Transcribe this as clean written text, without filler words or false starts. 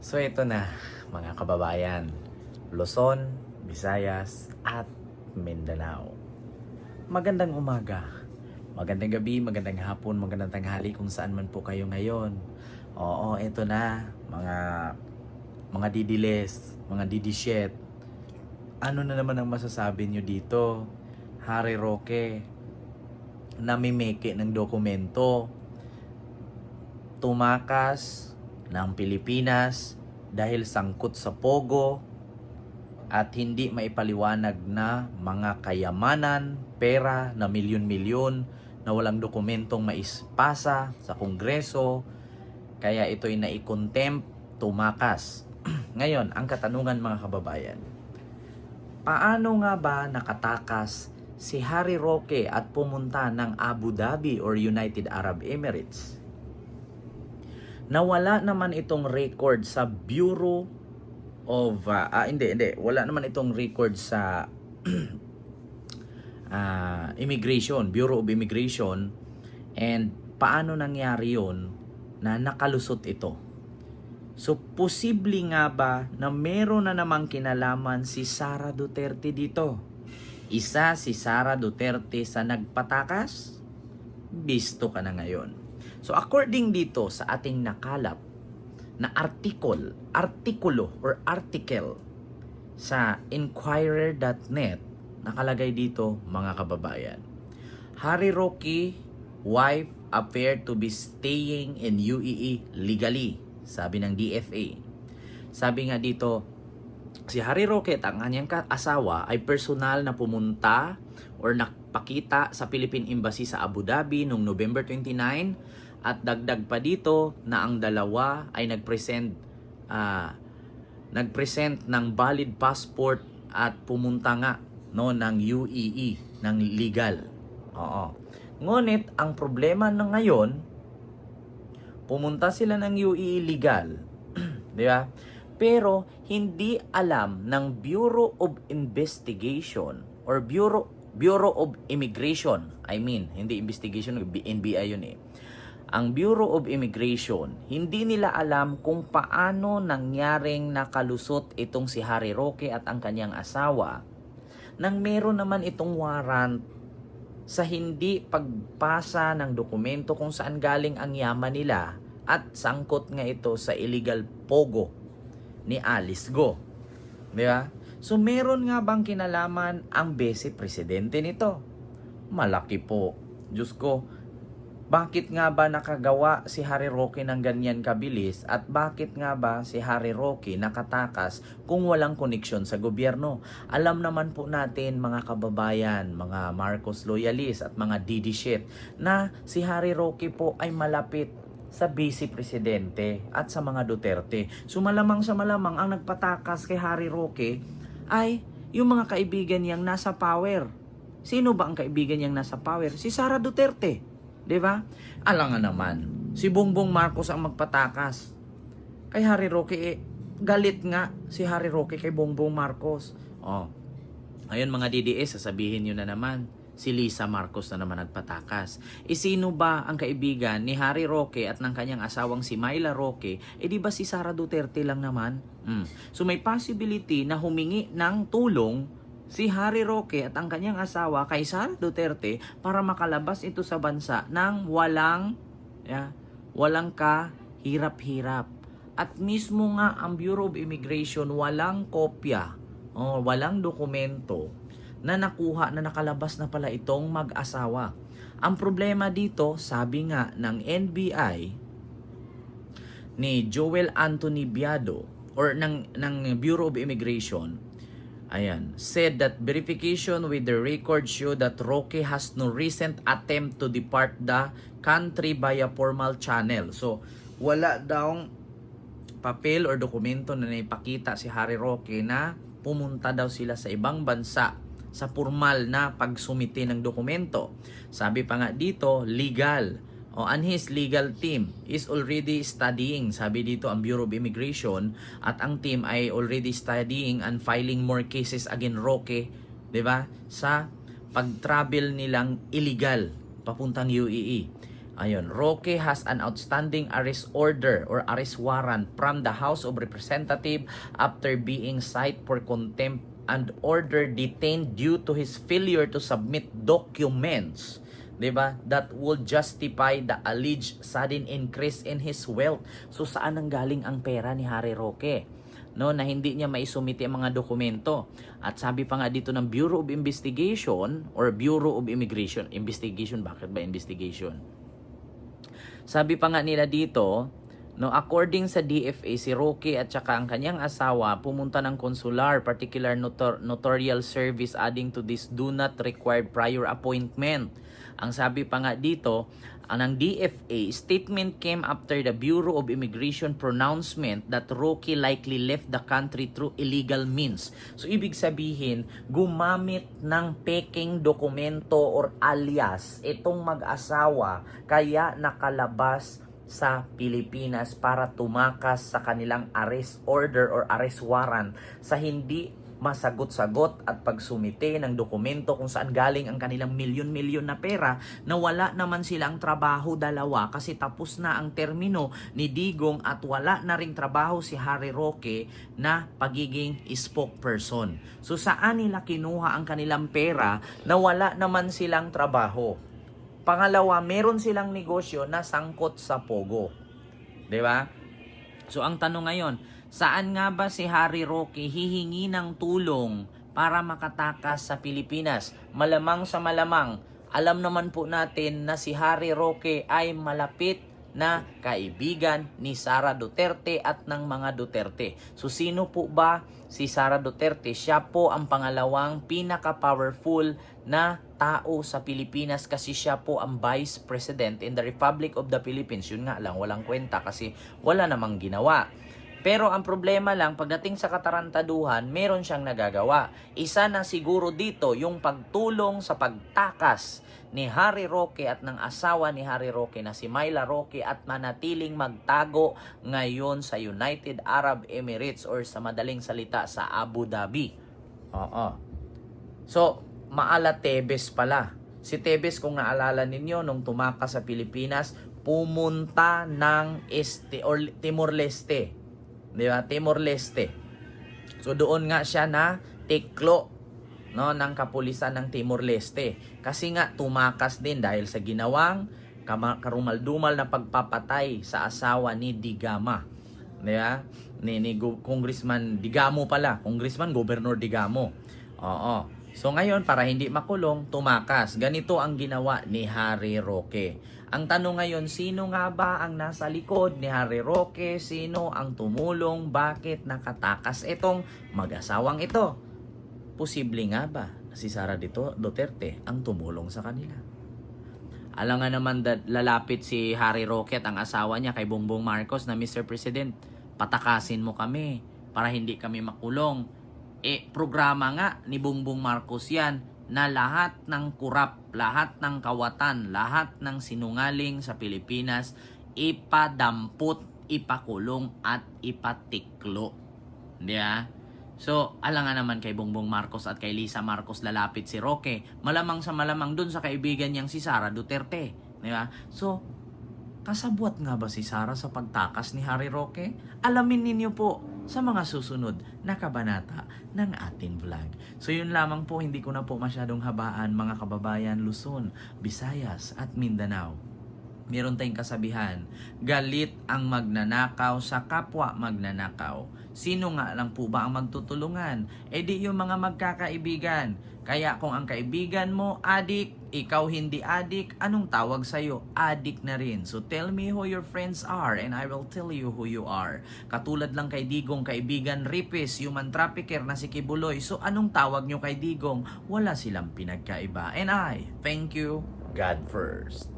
So ito na mga kababayan, Luzon, Visayas at Mindanao. Magandang umaga, magandang gabi, magandang hapon, magandang tanghali kung saan man po kayo ngayon. Oo, ito na mga didiles, mga didisyet. Ano na naman ang masasabi nyo dito? Harry Roque, namimeke ng dokumento, tumakas ng Pilipinas dahil sangkot sa pogo at hindi maipaliwanag na mga kayamanan, pera na milyon-milyon na walang dokumentong maispasa sa Kongreso, kaya ito'y naikontempt, tumakas. Ngayon, ang katanungan mga kababayan, paano nga ba nakatakas si Harry Roque at pumunta ng Abu Dhabi or United Arab Emirates? Nawala naman itong record sa Bureau of wala naman itong record sa Immigration, Bureau of Immigration. And paano nangyari yon na nakalusot ito? So posible nga ba na meron na namang kinalaman si Sara Duterte dito? Isa si Sara Duterte sa nagpatakas? Bisto ka na ngayon. So according dito sa ating nakalap na article sa Inquirer.net, nakalagay dito mga kababayan, Harry Roque wife appeared to be staying in UAE legally, sabi ng DFA. Sabi nga dito, si Harry Roque at ang kanyang asawa ay personal na pumunta or nakpakita sa Philippine Embassy sa Abu Dhabi noong November 29. At dagdag pa dito na ang dalawa ay nagpresent ng valid passport at pumunta nga ng UAE ng legal. Oo. Ngunit ang problema na ngayon, pumunta sila ng UAE legal, di ba? Pero hindi alam ng Bureau of Investigation or Bureau of Immigration. Hindi investigation, NBI yun eh. Ang Bureau of Immigration, hindi nila alam kung paano nangyaring nakalusot itong si Harry Roque at ang kanyang asawa nang meron naman itong warrant sa hindi pagpasa ng dokumento kung saan galing ang yaman nila at sangkot nga ito sa illegal pogo ni Alice Go. Di ba? So meron nga bang kinalaman ang Vice Presidente nito? Malaki po. Diyos ko, bakit nga ba nakagawa si Harry Roque ng ganyan kabilis at bakit nga ba si Harry Roque nakatakas kung walang koneksyon sa gobyerno? Alam naman po natin mga kababayan, mga Marcos loyalist at mga DD shit na si Harry Roque po ay malapit sa Vice Presidente at sa mga Duterte. So malamang sa malamang ang nagpatakas kay Harry Roque ay yung mga kaibigan niyang nasa power. Sino ba ang kaibigan niyang nasa power? Si Sara Duterte. Diba? Alam nga naman, si Bongbong Marcos ang magpatakas kay Harry Roque. Galit nga si Harry Roque kay Bongbong Marcos. Ayun mga DDS, sasabihin nyo na naman, si Lisa Marcos na naman nagpatakas. Sino ba ang kaibigan ni Harry Roque at ng kanyang asawang si Myla Roque? Di ba si Sara Duterte lang naman? So may possibility na humingi ng tulong si Harry Roque at ang kanyang asawa kay Sara Duterte para makalabas ito sa bansa ng walang kahirap-hirap. At mismo nga ang Bureau of Immigration walang kopya o walang dokumento na nakuha na nakalabas na pala itong mag-asawa. Ang problema dito, sabi nga ng NBI ni Joel Anthony Biado or ng Bureau of Immigration, said that verification with the record show that Roque has no recent attempt to depart the country via formal channel. So, wala daw papel or dokumento na naipakita si Harry Roque na pumunta daw sila sa ibang bansa sa formal na pagsumite ng dokumento. Sabi pa nga dito, legal. And his legal team is already studying, sabi dito ang Bureau of Immigration, at ang team ay already studying and filing more cases against Roque, 'di ba? Sa pag-travel nilang illegal papuntang UAE. Ayun, Roque has an outstanding arrest order or arrest warrant from the House of Representatives after being cited for contempt and order detained due to his failure to submit documents, 'di ba, that would justify the alleged sudden increase in his wealth. So saan ang galing ang pera ni Harry Roque? No, na hindi niya maisumite ang mga dokumento. At sabi pa nga dito ng Bureau of Investigation or Bureau of Immigration, investigation, bakit ba investigation? Sabi pa nga nila dito, no, according sa DFA, si Roque at saka ang kanyang asawa pumunta ng consular, particular notarial service, adding to this, do not require prior appointment. Ang sabi pa nga dito, ng DFA, statement came after the Bureau of Immigration pronouncement that Roque likely left the country through illegal means. So, ibig sabihin, gumamit ng peking dokumento or alias itong mag-asawa kaya nakalabas sa Pilipinas para tumakas sa kanilang arrest order or arrest warrant sa hindi masagot-sagot at pagsumite ng dokumento kung saan galing ang kanilang milyon-milyon na pera na wala naman silang trabaho dalawa kasi tapos na ang termino ni Digong at wala na ring trabaho si Harry Roque na pagiging spokesperson. So saan nila kinuha ang kanilang pera na wala naman silang trabaho? Pangalawa, meron silang negosyo na sangkot sa Pogo. 'Di ba? So ang tanong ngayon, saan nga ba si Harry Roque hihingi ng tulong para makatakas sa Pilipinas? Malamang sa malamang, alam naman po natin na si Harry Roque ay malapit na kaibigan ni Sara Duterte at ng mga Duterte. So sino po ba si Sara Duterte? Siya po ang pangalawang pinaka-powerful na tao sa Pilipinas kasi siya po ang Vice President in the Republic of the Philippines. Yun nga lang, walang kwenta kasi wala namang ginawa. Pero ang problema lang, pagdating sa katarantaduhan, meron siyang nagagawa. Isa na siguro dito yung pagtulong sa pagtakas ni Harry Roque at ng asawa ni Harry Roque na si Myla Roque at manatiling magtago ngayon sa United Arab Emirates or sa madaling salita sa Abu Dhabi. Oo. So, Maala Tebes pala. Si Tebes, kung naalala ninyo, nung tumakas sa Pilipinas, pumunta ng Timor-Leste. Di ba? Timor-Leste. So doon nga siya na tiklo, no, ng kapulisan ng Timor-Leste. Kasi nga tumakas din dahil sa ginawang karumal-dumal na pagpapatay sa asawa ni Digama. Di ba? Ni Congressman Digamo pala. Congressman, Governor Digamo. Oo. So ngayon, para hindi makulong, tumakas. Ganito ang ginawa ni Harry Roque. Ang tanong ngayon, sino nga ba ang nasa likod ni Harry Roque? Sino ang tumulong? Bakit nakatakas itong mag-asawang ito? Posible nga ba na si Sara Duterte ang tumulong sa kanila? Alam nga naman lalapit si Harry Roque at ang asawa niya kay Bongbong Marcos na, Mr. President, patakasin mo kami para hindi kami makulong. Programa nga ni Bongbong Marcos yan na lahat ng kurap, lahat ng kawatan, lahat ng sinungaling sa Pilipinas ipadampot, ipakulong at ipatiklo. Di ba? So, alam nga naman kay Bongbong Marcos at kay Lisa Marcos lalapit si Roque. Malamang sa malamang dun sa kaibigan niyang si Sara Duterte. Di ba? So, kasabwat nga ba si Sara sa pagtakas ni Harry Roque? Alamin ninyo po sa mga susunod na kabanata ng ating vlog. So yun lamang po, hindi ko na po masyadong habaan mga kababayan Luzon, Visayas at Mindanao. Meron tayong kasabihan, galit ang magnanakaw sa kapwa magnanakaw. Sino nga lang po ba ang magtutulungan? Di yung mga magkakaibigan. Kaya kung ang kaibigan mo adik, ikaw hindi adik, anong tawag sa'yo? Adik na rin. So tell me who your friends are and I will tell you who you are. Katulad lang kay Digong, kaibigan Ripis, human trafficker na si Kibuloy. So anong tawag nyo kay Digong? Wala silang pinagkaiba. And I thank you, God first.